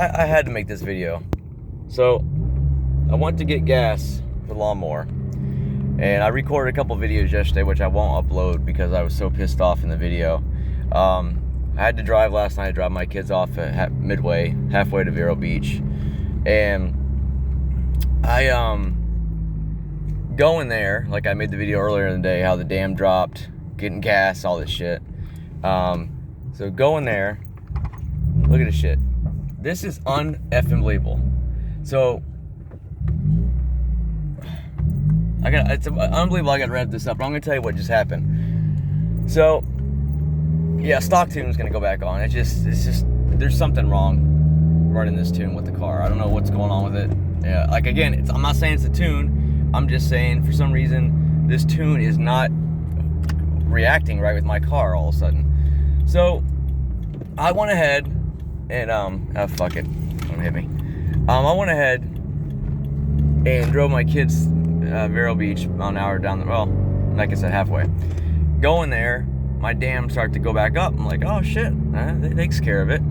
I had to make this video. So I went to get gas for the lawnmower, and I recorded a couple videos yesterday, which I won't upload because I was so pissed off in the video. I had to drive last night. I dropped my kids off at Midway, halfway to Vero Beach, and I going there, like I made the video earlier in the day, how the dam dropped, getting gas, all this shit. So going there, look at this shit. This is un-effing believable. So it's unbelievable. I got to wrap this up, but I'm gonna tell you what just happened. So yeah, stock tune's gonna go back on. It's just there's something wrong running this tune with the car. I don't know what's going on with it. Yeah, like again, I'm not saying it's a tune. I'm just saying for some reason this tune is not reacting right with my car all of a sudden. So I went ahead and fuck it, don't hit me. I went ahead and drove my kids Vero Beach about an hour down the, well, like I said, halfway. Going there, my dam started to go back up. I'm like, oh shit, that takes care of it.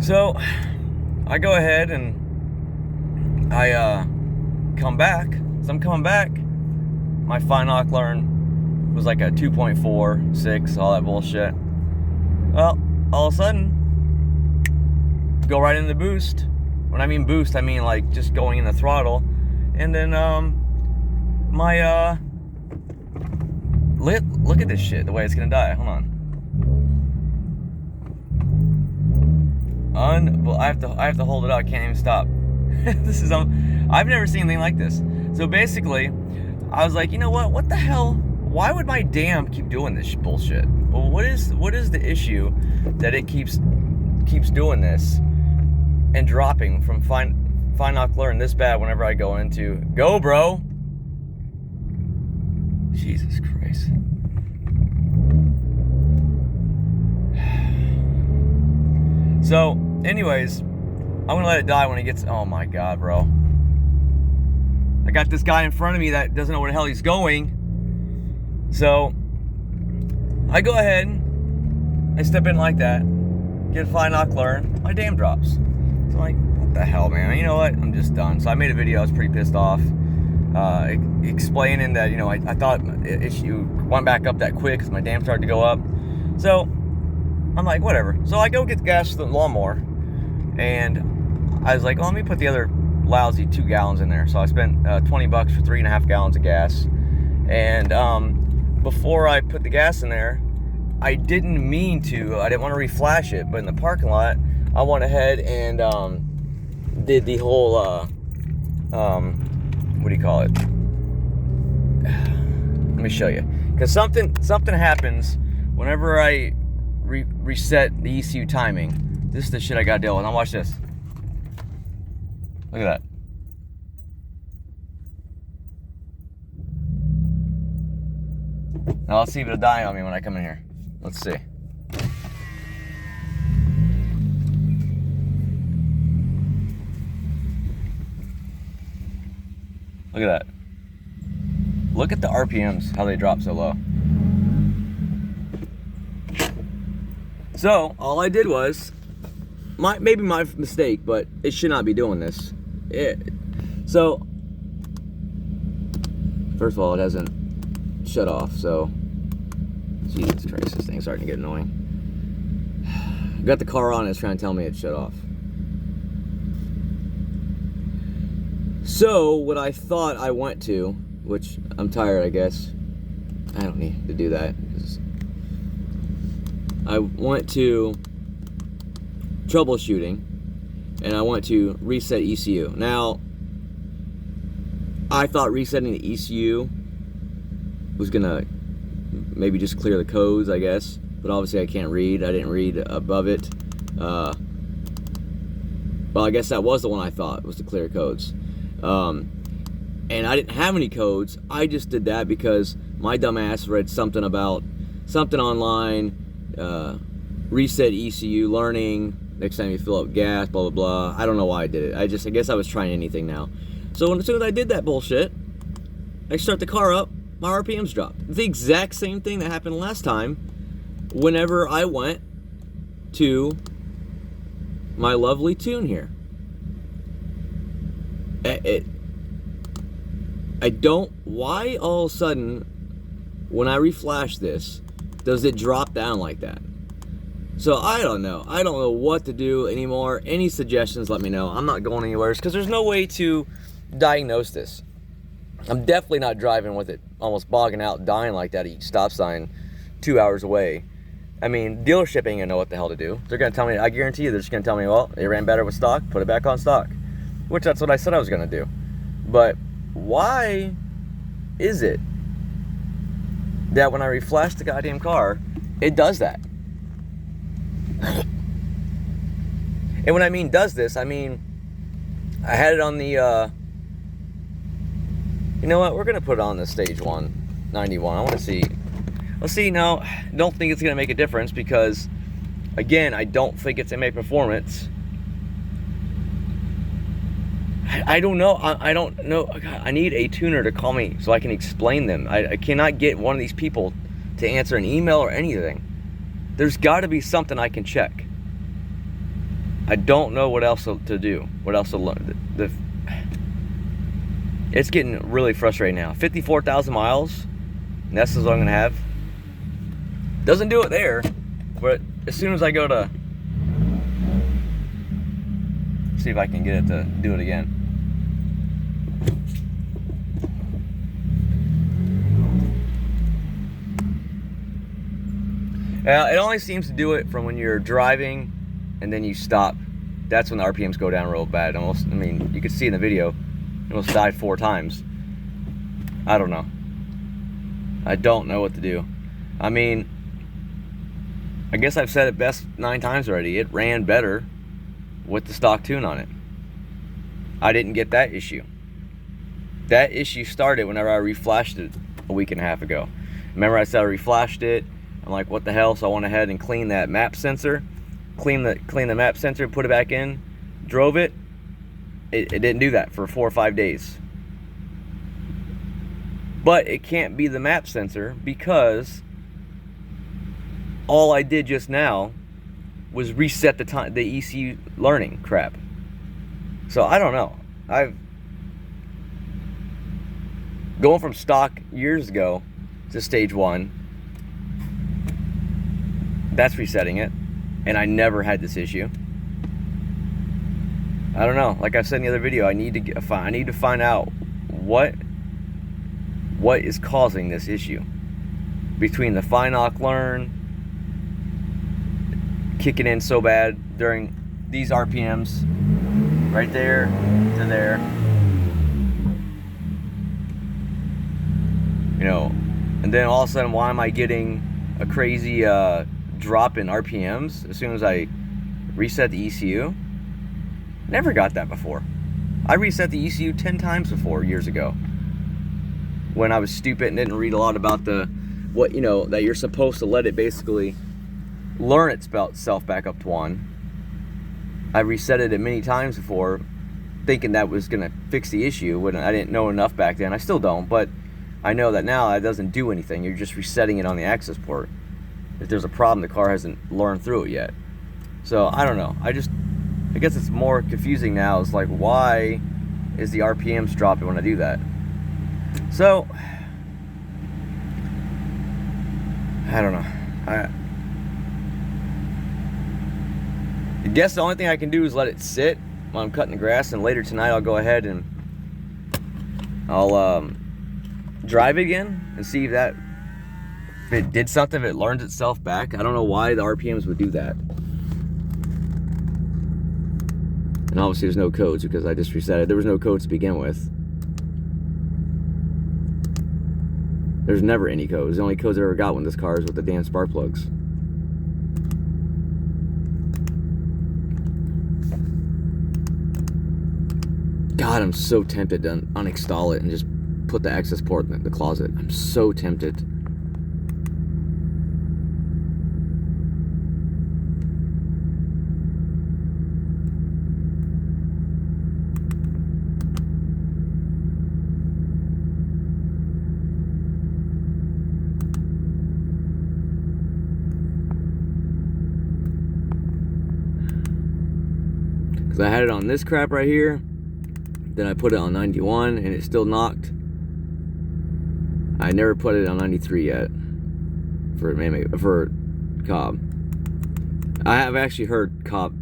So I go ahead and I come back. So I'm coming back. My final learn was like a 2.46, all that bullshit. Well, all of a sudden, go right in the boost. When I mean boost, I mean like just going in the throttle. And then my look at this shit, the way it's gonna die. Hold on. I have to hold it out. I can't even stop. This is I've never seen anything like this. So basically, I was like, you know what? What the hell? Why would my dam keep doing this bullshit? Well, what is the issue that it keeps doing this and dropping from fine learn this bad whenever I go into go, bro? Jesus Christ. So, anyways, I'm gonna let it die when it gets. Oh my god, bro! I got this guy in front of me that doesn't know where the hell he's going. So I go ahead, I step in like that, get a fine learn, my dam drops. So I'm like, what the hell, man? You know what? I'm just done. So I made a video. I was pretty pissed off, explaining that, you know, I thought issue went back up that quick because my dam started to go up. So I'm like, whatever. So I go get the gas for the lawnmower, and I was like, well, let me put the other lousy 2 gallons in there. So I spent $20 for 3.5 gallons of gas. And before I put the gas in there, I didn't mean to. I didn't want to reflash it, but in the parking lot, I went ahead and did the whole what do you call it? Let me show you. Because something happens whenever I reset the ECU timing. This is the shit I gotta deal with. Now watch this. Look at that. Now let's see if it'll die on me when I come in here. Let's see. Look at that. Look at the RPMs, how they drop so low. So, all I did was, maybe my mistake, but it should not be doing this. So, first of all, it hasn't shut off, so, Jesus Christ, this thing's starting to get annoying. Got the car on, it's trying to tell me it shut off. So, what I thought I went to, which I'm tired, I guess. I don't need to do that. I went to troubleshooting, and I went to reset ECU. Now, I thought resetting the ECU was gonna maybe just clear the codes, I guess. But obviously I can't read. I didn't read above it. Well, I guess that was the one I thought was to clear codes. And I didn't have any codes. I just did that because my dumbass read something about something online, reset ECU learning, next time you fill up gas, blah, blah, blah. I don't know why I did it. I guess I was trying anything now. So as soon as I did that bullshit, I start the car up, my RPMs dropped. The exact same thing that happened last time whenever I went to my lovely tune here. I don't, why all of a sudden, when I reflash this, does it drop down like that? So I don't know. I don't know what to do anymore. Any suggestions, let me know. I'm not going anywhere because there's no way to diagnose this. I'm definitely not driving with it almost bogging out, dying like that at each stop sign 2 hours away. I mean, dealership ain't gonna know what the hell to do. They're gonna tell me, I guarantee you, they're just gonna tell me, well, it ran better with stock, put it back on stock. Which that's what I said I was gonna do. But why is it that when I reflash the goddamn car, it does that? And when I mean does this, I mean, I had it on the, you know what, we're gonna put it on the stage 191. I wanna see, let's see. Now, don't think it's gonna make a difference because, again, I don't think it's MA performance. I don't know. I don't know. I need a tuner to call me so I can explain them. I cannot get one of these people to answer an email or anything. There's got to be something I can check. I don't know what else to do. What else to learn. It's getting really frustrating now. 54,000 miles. And that's what I'm going to have. Doesn't do it there. But as soon as I go to... see if I can get it to do it again. It only seems to do it from when you're driving and then you stop. That's when the RPMs go down real bad. Almost, I mean, you could see in the video, it almost died 4 times. I don't know. I don't know what to do. I mean, I guess I've said it best 9 times already. It ran better with the stock tune on it. I didn't get that issue. That issue started whenever I reflashed it a week and a half ago. Remember I said I reflashed it. I'm like, what the hell? So I went ahead and cleaned that map sensor. Cleaned the map sensor, put it back in, drove it. It didn't do that for 4 or 5 days. But it can't be the map sensor because all I did just now was reset the ECU learning crap. So I don't know. Going from stock years ago to stage 1, that's resetting it, and I never had this issue. I don't know. Like I said in the other video, I need to find out what is causing this issue between the FINOC learn kicking in so bad during these RPMs, right there to there, you know, and then all of a sudden, why am I getting a crazy drop in RPMs as soon as I reset the ECU? Never got that before. I reset the ECU 10 times before years ago when I was stupid and didn't read a lot about what you know, that you're supposed to let it basically learn itself back up to 1. I reset it many times before thinking that was gonna fix the issue when I didn't know enough back then. I still don't, but I know that now it doesn't do anything. You're just resetting it on the access port. If there's a problem, the car hasn't learned through it yet. So I don't know. I guess it's more confusing now. It's like, why is the RPMs dropping when I do that? So I don't know. I guess the only thing I can do is let it sit while I'm cutting the grass, and later tonight I'll go ahead and I'll drive it again and see if it did something, if it learns itself back. I don't know why the RPMs would do that. And obviously there's no codes because I just reset it. There was no codes to begin with. There's never any codes. The only codes I ever got when this car is with the damn spark plugs. God, I'm so tempted to uninstall it and just put the access port in the closet. I'm so tempted. Because I had it on this crap right here. Then I put it on 91 and it still knocked. I never put it on 93 yet for Cobb. I have actually heard Cobb.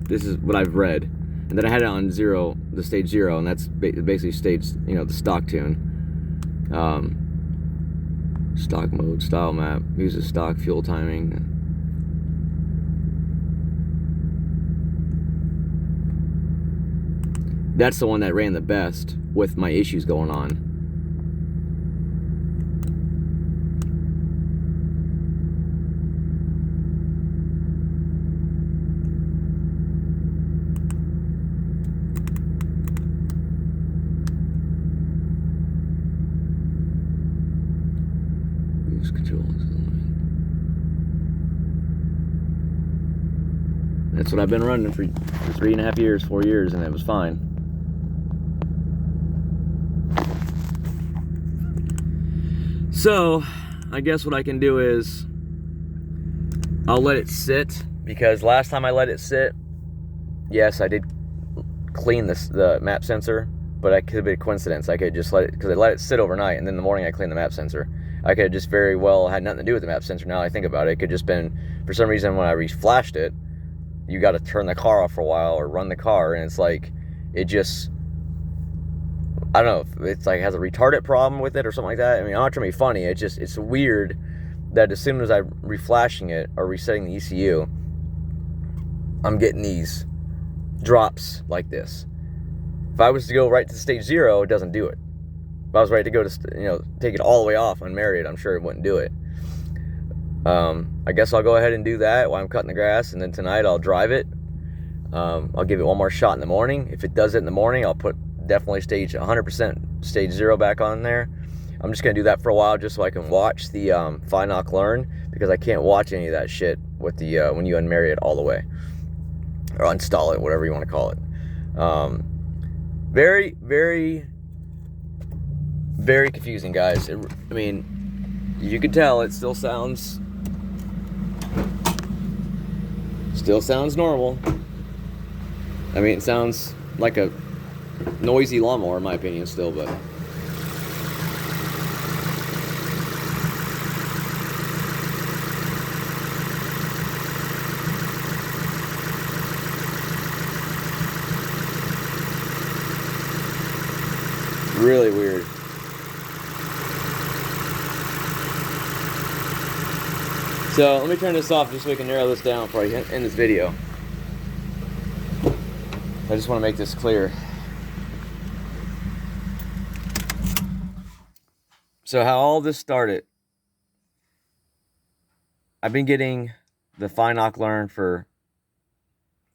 This is what I've read. And then I had it on zero, the stage 0, and that's basically stage, you know, the stock tune. Stock mode, style map, uses stock fuel timing. That's the one that ran the best with my issues going on. That's what I've been running for 3.5 years, 4 years, and it was fine. So, I guess what I can do is I'll let it sit, because last time I let it sit, yes, I did clean the map sensor, but it could be a coincidence. I could just let it, because I let it sit overnight, and then in the morning I cleaned the map sensor. I could have just very well had nothing to do with the map sensor. Now I think about it, it could just been, for some reason, when I reflashed it, you got to turn the car off for a while or run the car, and it's like, it just, I don't know if it's like has a retarded problem with it or something like that. I mean, I'm not trying to be funny. It's just, it's weird that as soon as I'm reflashing it or resetting the ECU, I'm getting these drops like this. If I was to go right to stage 0, it doesn't do it. If I was ready to go to, you know, take it all the way off, unmarry it, I'm sure it wouldn't do it. I guess I'll go ahead and do that while I'm cutting the grass, and then tonight I'll drive it. I'll give it one more shot in the morning. If it does it in the morning, I'll put definitely 100% stage 0 back on there. I'm just gonna do that for a while just so I can watch the Finock learn, because I can't watch any of that shit with the when you unmarry it all the way or install it, whatever you want to call it. Very, very, very confusing, guys. I mean, you can tell it still sounds normal. I mean, it sounds like a noisy lawnmower in my opinion still, but really weird. So let me turn this off just so we can narrow this down before I end this video. I just want to make this clear. So how all this started, I've been getting the Finock learn for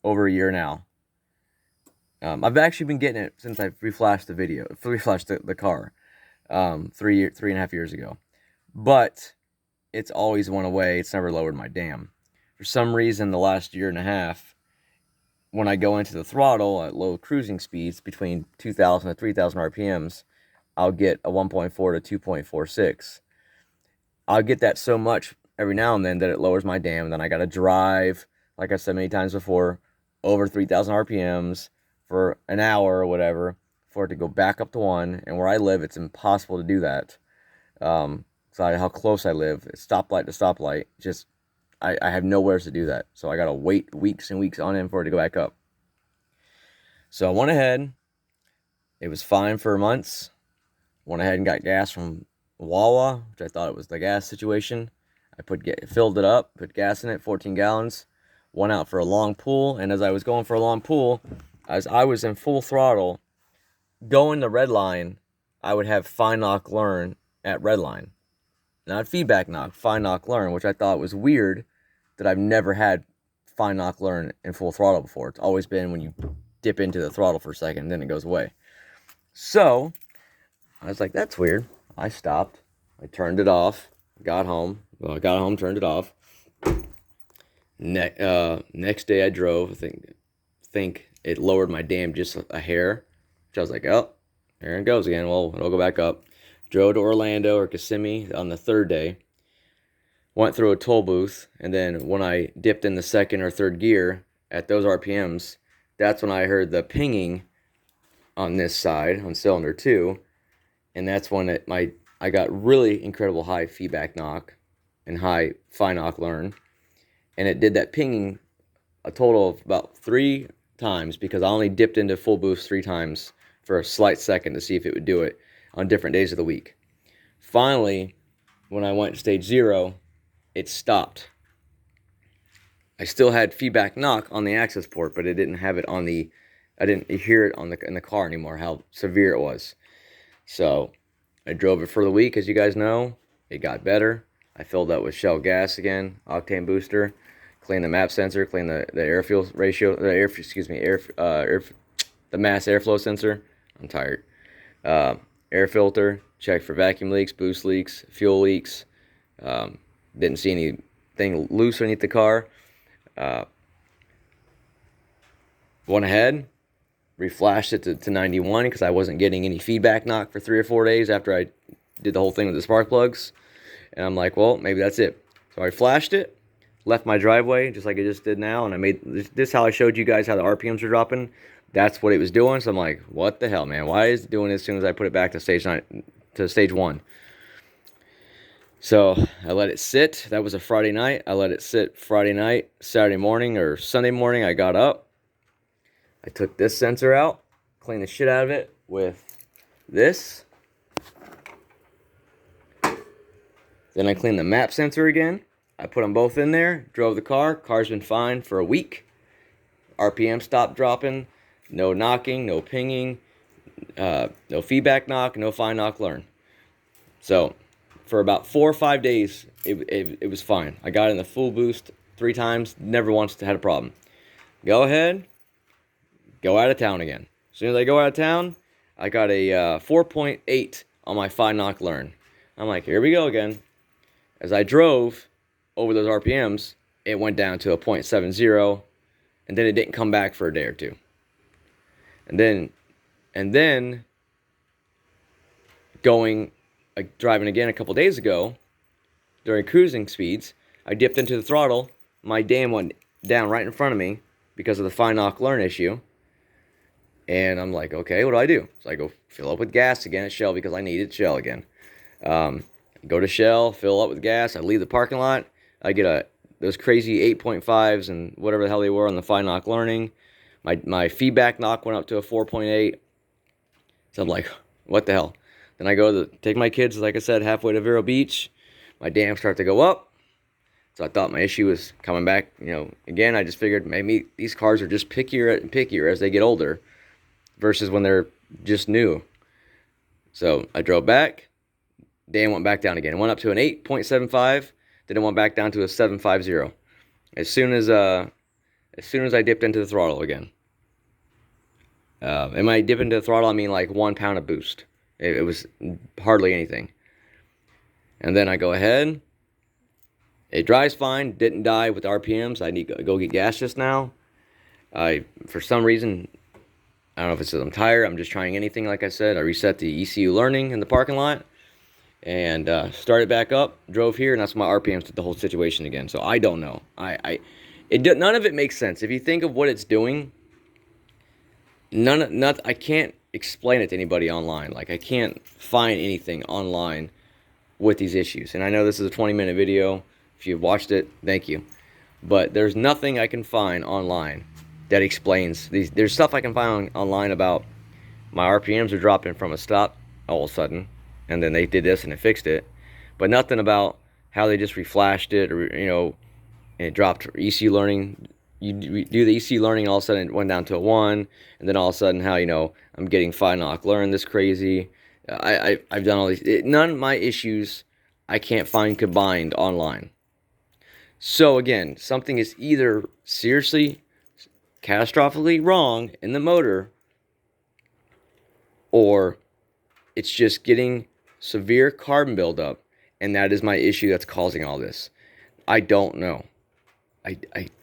over a year now. I've actually been getting it since I reflashed the car 3.5 years ago. But it's always went away. It's never lowered my dam. For some reason, the last year and a half, when I go into the throttle at low cruising speeds between 2,000 to 3,000 RPMs, I'll get a 1.4 to 2.46. I'll get that so much every now and then that it lowers my dam. Then I got to drive, like I said many times before, over 3,000 RPMs for an hour or whatever for it to go back up to 1. And where I live, it's impossible to do that. So how close I live, it's stoplight to stoplight. Just I have nowhere to do that. So I got to wait weeks and weeks on end for it to go back up. So I went ahead. It was fine for months. Went ahead and got gas from Wawa, which I thought it was the gas situation. I filled it up, put gas in it, 14 gallons. Went out for a long pull, and as I was going for a long pull, as I was in full throttle, going to red line, I would have Finock learn at red line. Not feedback knock, Finock learn, which I thought was weird that I've never had Finock learn in full throttle before. It's always been when you dip into the throttle for a second and then it goes away. So I was like, that's weird. I stopped. I turned it off. Got home. Well, I got home, turned it off. Next day I drove. I think it lowered my dam just a hair. Which I was like, oh, there it goes again. Well, it'll go back up. Drove to Orlando or Kissimmee on the third day. Went through a toll booth. And then when I dipped in the second or third gear at those RPMs, that's when I heard the pinging on this side, on cylinder 2, and that's when I got really incredible high feedback knock and high fine knock learn, and it did that pinging a total of about 3 times, because I only dipped into full boost 3 times for a slight second to see if it would do it on different days of the week. Finally, when I went to stage 0, it stopped. I still had feedback knock on the access port, but it didn't have it on the, I didn't hear it on in the car anymore, how severe it was. So I drove it for the week, as you guys know. It got better. I filled up with Shell gas again, octane booster, cleaned the map sensor, cleaned the air fuel ratio, the mass airflow sensor. I'm tired. Air filter, checked for vacuum leaks, boost leaks, fuel leaks. Didn't see anything loose underneath the car. Went ahead, reflashed it to 91 because I wasn't getting any feedback knock for 3 or 4 days after I did the whole thing with the spark plugs. And I'm like, well, maybe that's it. So I flashed it, left my driveway just like I just did now, and I made this how I showed you guys how the RPMs are dropping. That's what it was doing. So I'm like, what the hell, man? Why is it doing this as soon as I put it back to stage 1? So I let it sit. That was a Friday night. I let it sit Friday night. Saturday morning or Sunday morning, I got up. I took this sensor out, cleaned the shit out of it with this. Then I cleaned the map sensor again. I put them both in there, drove the car. Car's been fine for a week. RPM stopped dropping. No knocking, no pinging, no feedback knock, no fine knock learn. So for about 4 or 5 days, it was fine. I got in the full boost 3 times, never once had a problem. Go ahead, go out of town again. As soon as I go out of town, I got a 4.8 on my fine knock learn. I'm like, here we go again. As I drove over those RPMs, it went down to a 0.70, and then it didn't come back for a day or 2. And then driving again a couple days ago, during cruising speeds, I dipped into the throttle. My dam went down right in front of me because of the fine knock learn issue. And I'm like, okay, what do I do? So I go fill up with gas again at Shell because I needed Shell again. Go to Shell, fill up with gas. I leave the parking lot. I get those crazy 8.5s and whatever the hell they were on the fine knock learning. My feedback knock went up to a 4.8. So I'm like, what the hell? Then I go take my kids, like I said, halfway to Vero Beach. My dams start to go up. So I thought my issue was coming back. Again, I just figured maybe these cars are just pickier and pickier as they get older versus when they're just new. So I drove back. Dam went back down again. It went up to an 8.75. Then it went back down to a 7.50. As soon as I dipped into the throttle again. And when I dip into the throttle, I mean like 1 pound of boost. It was hardly anything. And then I go ahead. It drives fine. Didn't die with RPMs. I need to go get gas just now. For some reason, I don't know if it's because I'm tired. I'm just trying anything. Like I said, I reset the ECU learning in the parking lot. And started back up. Drove here, and that's my RPMs to the whole situation again. So I don't know. None of it makes sense. If you think of what it's doing, I can't explain it to anybody online. Like, I can't find anything online with these issues. And I know this is a 20-minute video. If you've watched it, thank you. But there's nothing I can find online that explains these. There's stuff I can find online about my RPMs are dropping from a stop all of a sudden, and then they did this and it fixed it. But nothing about how they just reflashed it, or and it dropped ECU learning. You do the ECU learning, all of a sudden it went down to a 1, and then all of a sudden how I'm getting fine knock learn this crazy. I've done all these. None of my issues I can't find combined online. So again, something is either seriously, catastrophically wrong in the motor, or it's just getting severe carbon buildup, and that is my issue that's causing all this. I don't know.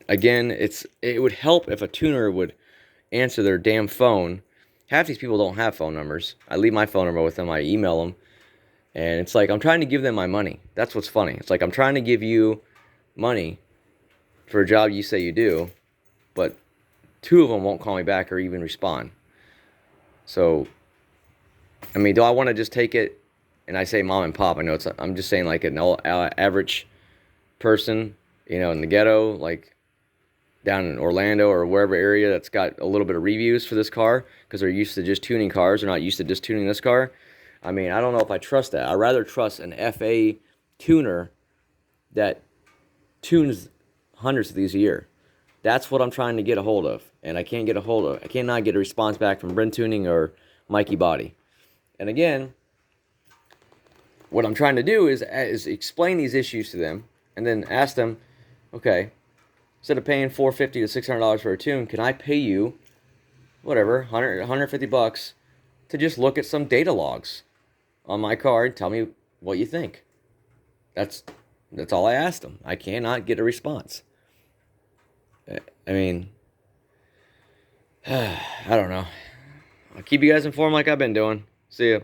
Again, it would help if a tuner would answer their damn phone. Half these people don't have phone numbers. I leave my phone number with them. I email them. And it's like, I'm trying to give them my money. That's what's funny. It's like, I'm trying to give you money for a job you say you do, but 2 of them won't call me back or even respond. So, I mean, do I want to just take it? And I say mom and pop. I know I'm just saying like an average person, you know, in the ghetto, like down in Orlando or wherever area that's got a little bit of reviews for this car because they're used to just tuning cars. They're not used to just tuning this car. I mean, I don't know if I trust that. I'd rather trust an FA tuner that tunes hundreds of these a year. That's what I'm trying to get a hold of, and I can't get a hold of. I cannot get a response back from Brent Tuning or Mikey Body. And again, what I'm trying to do is explain these issues to them, and then ask them, okay, instead of paying $450 to $600 for a tune, can I pay you, whatever, 150 bucks to just look at some data logs on my car and tell me what you think? That's all I asked them. I cannot get a response. I mean, I don't know. I'll keep you guys informed like I've been doing. See ya.